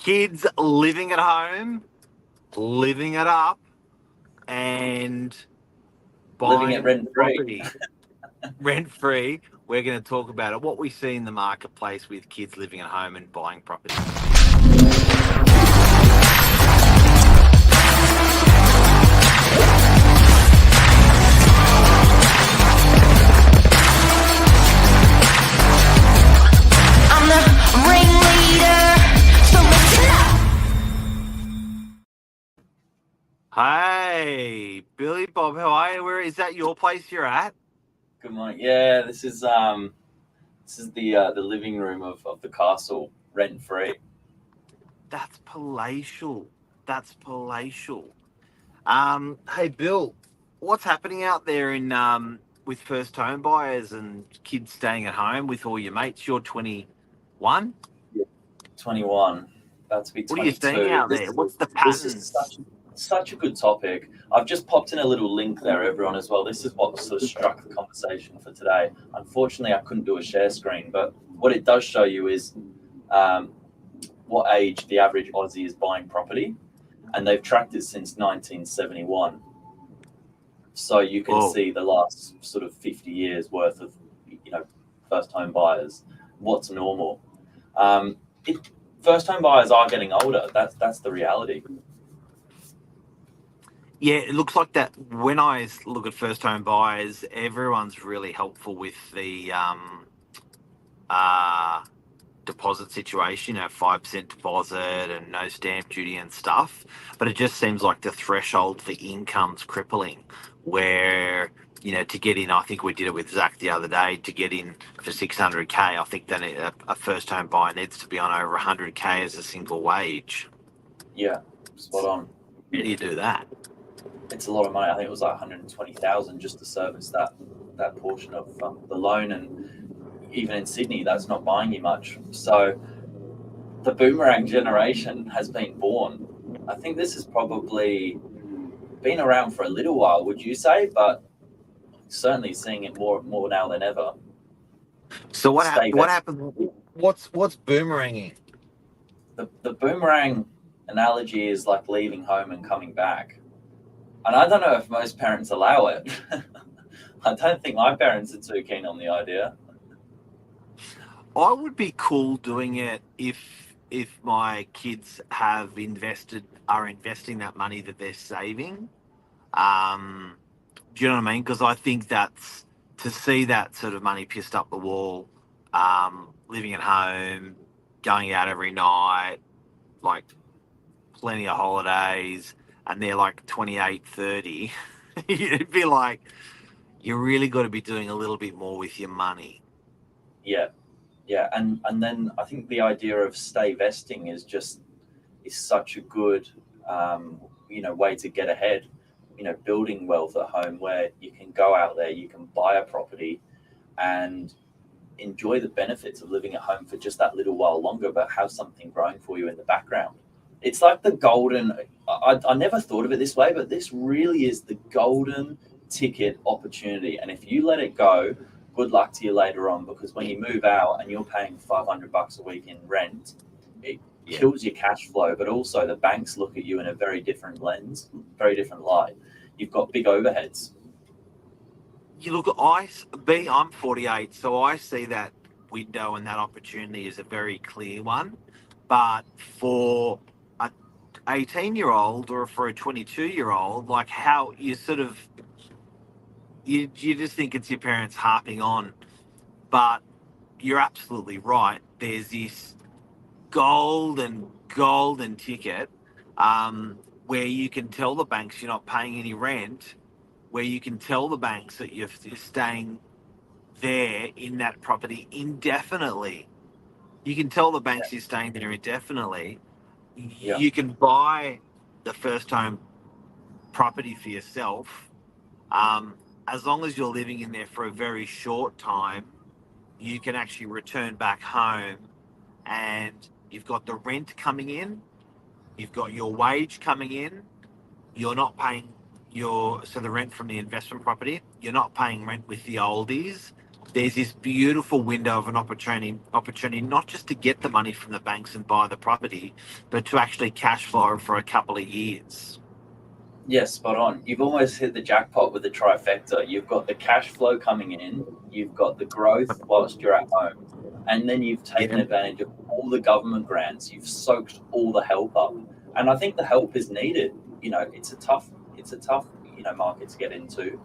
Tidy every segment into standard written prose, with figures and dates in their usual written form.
kids living at home, living it up, and Living it buying rent free. property rent free. We're going to talk about it. What we see in the marketplace with kids living at home and buying property. I'm the ringleader, so listen up. Hey, Billy Bob, how are you? Where is that your place you're at? Good morning. Yeah, this is the living room of the castle, rent free. That's palatial. That's palatial. Hey, Bill, what's happening out there in with first home buyers and kids staying at home with all your mates? You're 21. 21. About to be What are you 22. seeing out there? What's the This is patterns? such a good topic. I've just popped in a little link there, everyone, as well. This is what sort of struck the conversation for today. Unfortunately, I couldn't do a share screen, but what it does show you is what age the average Aussie is buying property, and they've tracked it since 1971. So you can see the last sort of 50 years worth of, first home buyers. What's normal? First home buyers are getting older. That's the reality. Yeah, it looks like that. When I look at first home buyers, everyone's really helpful with the deposit situation, 5% deposit and no stamp duty and stuff. But it just seems like the threshold for income's crippling, where, to get in, I think we did it with Zach the other day, to get in for 600K, I think that a first home buyer needs to be on over 100K as a single wage. Yeah, spot on. How do you do that? It's a lot of money. I think it was like 120,000 just to service that portion of the loan, and even in Sydney, that's not buying you much. So the Boomerang generation has been born. I think this has probably been around for a little while, would you say? But certainly seeing it more now than ever. So what happened? What's boomeranging? The Boomerang analogy is like leaving home and coming back. And I don't know if most parents allow it. I don't think my parents are too keen on the idea. I would be cool doing it if my kids are investing that money that they're saving. Do you know what I mean? Because I think that's, to see that sort of money pissed up the wall, living at home, going out every night, like plenty of holidays, and they're like 28, 30, you'd be like, you really got to be doing a little bit more with your money. Yeah. And then I think the idea of Stayvesting is such a good, way to get ahead. Building wealth at home, where you can go out there, you can buy a property and enjoy the benefits of living at home for just that little while longer, but have something growing for you in the background. It's like the golden, I never thought of it this way, but this really is the golden ticket opportunity. And if you let it go, good luck to you later on, because when you move out and you're paying $500 a week in rent, it kills your cash flow, but also the banks look at you in a very different lens, very different light. You've got big overheads. You look, I'm 48, so I see that window and that opportunity is a very clear one. But for a 18-year-old or for a 22-year-old, like, how you sort of, you just think it's your parents harping on. But you're absolutely right. There's this golden ticket, where you can tell the banks you're not paying any rent, where you can tell the banks that you're staying there in that property indefinitely. You can tell the banks you're staying there indefinitely. Yeah. You can buy the first home property for yourself. As long as you're living in there for a very short time, you can actually return back home, and you've got the rent coming in, you've got your wage coming in, you're not paying the rent from the investment property, you're not paying rent with the oldies, there's this beautiful window of an opportunity not just to get the money from the banks and buy the property, but to actually cash flow for a couple of years. Yes, spot on. You've almost hit the jackpot with the trifecta. You've got the cash flow coming in, you've got the growth whilst you're at home, and then you've taken advantage of all the government grants. You've soaked all the help up, and I think the help is needed. You know, it's a tough market to get into.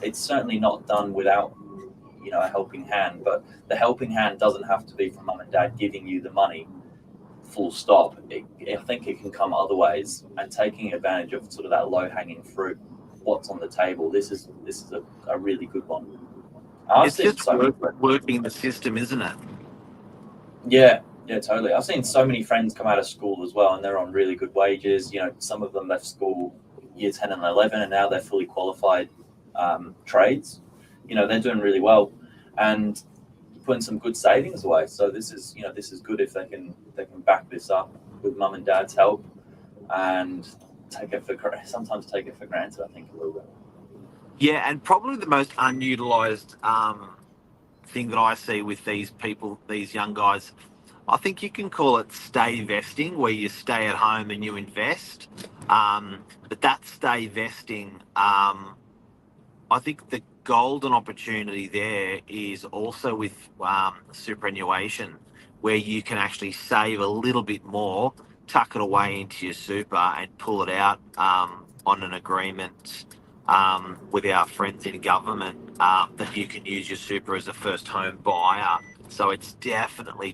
It's certainly not done without a helping hand, but the helping hand doesn't have to be from mum and dad giving you the money. Full stop. I think it can come other ways, and taking advantage of sort of that low-hanging fruit, what's on the table. This is a really good one. It's just working the system, isn't it? Yeah, totally. I've seen so many friends come out of school as well, and they're on really good wages. You know, some of them left school year 10 and 11, and now they're fully qualified trades. You know, they're doing really well, and putting some good savings away. So this is good if they can back this up with mum and dad's help, and sometimes take it for granted, I think, a little bit. Yeah, and probably the most unutilized thing that I see with these people, these young guys, I think you can call it stay vesting, where you stay at home and you invest. But that stay vesting, I think the golden opportunity there is also with superannuation, where you can actually save a little bit more, tuck it away into your super, and pull it out on an agreement with our friends in government that you can use your super as a first home buyer. So it's definitely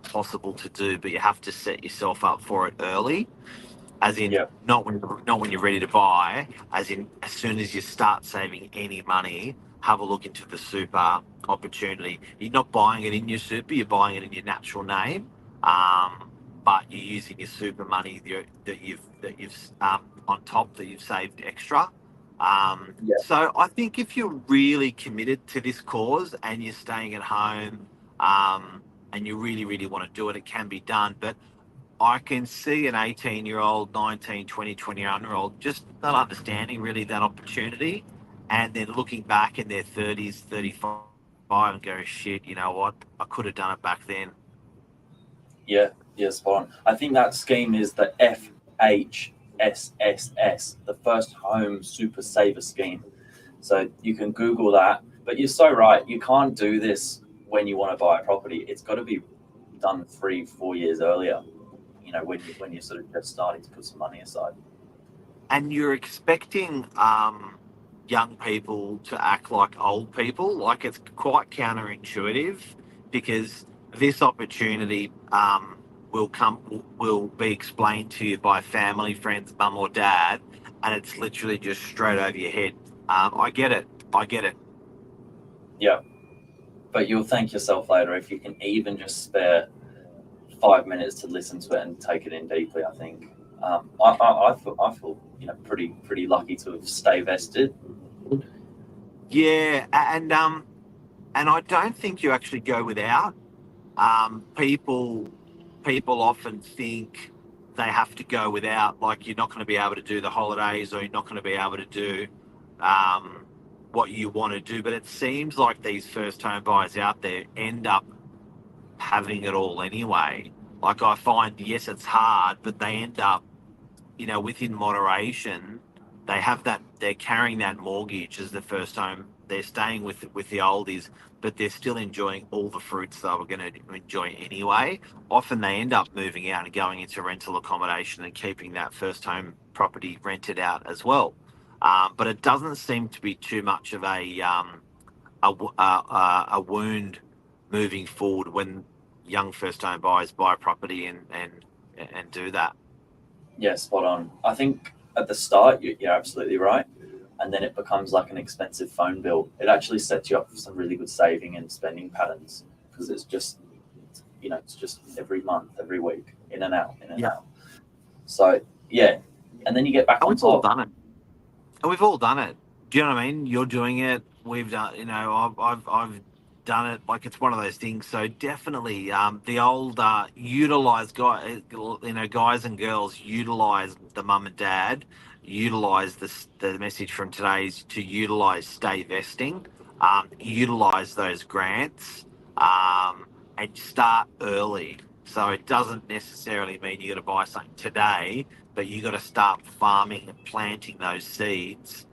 possible to do, but you have to set yourself up for it early. As in, not when you're ready to buy, as in as soon as you start saving any money, have a look into the super opportunity. You're not buying it in your super, you're buying it in your natural name, but you're using your super money that you've on top that you've saved extra. So I think if you're really committed to this cause and you're staying at home and you really want to do it, it can be done. But I can see an 18-year-old, 19, 20, 21-year-old just not understanding really that opportunity, and then looking back in their 30s, 35 and go, shit, you know what? I could have done it back then. Yeah, spot on. I think that scheme is the FHSSS, the First Home Super Saver Scheme. So you can Google that. But you're so right. You can't do this when you want to buy a property. It's got to be done 3-4 years earlier. You know, when you're sort of just starting to put some money aside. And you're expecting young people to act like old people. Like, it's quite counterintuitive, because this opportunity will be explained to you by family, friends, mum or dad, and it's literally just straight over your head. I get it. Yeah, but you'll thank yourself later if you can even just spare 5 minutes to listen to it and take it in deeply. I think I feel pretty lucky to have stay vested. Yeah, and I don't think you actually go without. People often think they have to go without, like you're not going to be able to do the holidays, or you're not going to be able to do what you want to do. But it seems like these first home buyers out there end up having it all anyway. Like, I find, yes, it's hard, but they end up, within moderation, they're carrying that mortgage as the first home. They're staying with the oldies, but they're still enjoying all the fruits they were going to enjoy anyway. Often they end up moving out and going into rental accommodation and keeping that first home property rented out as well. But it doesn't seem to be too much of a wound moving forward when young first home buyers buy property and do that. Yeah, spot on. I think at the start you're absolutely right, and then it becomes like an expensive phone bill. It actually sets you up for some really good saving and spending patterns, because it's just every month, every week, in and out. So yeah, and then you get back on top. We've all done it. Do you know what I mean? You're doing it. We've done. I've done it. Like, it's one of those things. So definitely, the old utilize guys and girls utilize the mum and dad. Utilize the message from today's to utilize stay vesting. utilize those grants and start early. So it doesn't necessarily mean you got to buy something today, but you got to start farming and planting those seeds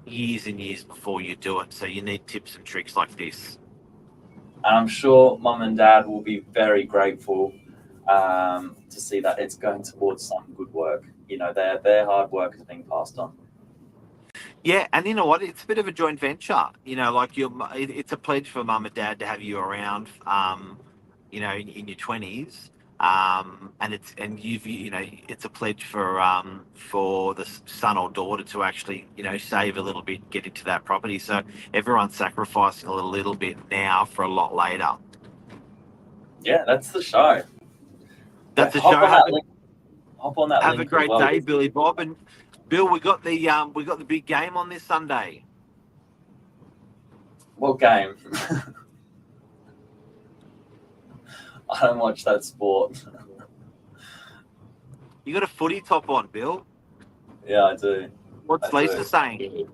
years and years before you do it. So you need tips and tricks like this. And I'm sure mum and dad will be very grateful to see that it's going towards some good work. You know, their hard work is being passed on. Yeah, and you know what? It's a bit of a joint venture. You know, like it's a pledge for mum and dad to have you around. You know, in your 20s, and you know, it's a pledge for the son or daughter to actually, you know, save a little bit, get into that property. So everyone's sacrificing a little bit now for a lot later. Yeah, that's the show. That's the Hop show. on that link. Hop on that Have link a great as well. day, Billy Bob. And Bill, we got the big game on this Sunday. What game? I don't watch that sport. You got a footy top on, Bill. Yeah, I do. What's I Lisa do. saying?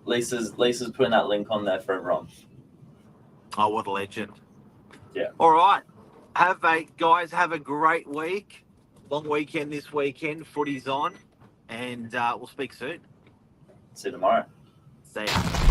Lisa's putting that link on there for everyone. Oh, what a legend. Yeah. All right. Guys, have a great week. Long weekend this weekend. Footy's on. And we'll speak soon. See you tomorrow. See ya.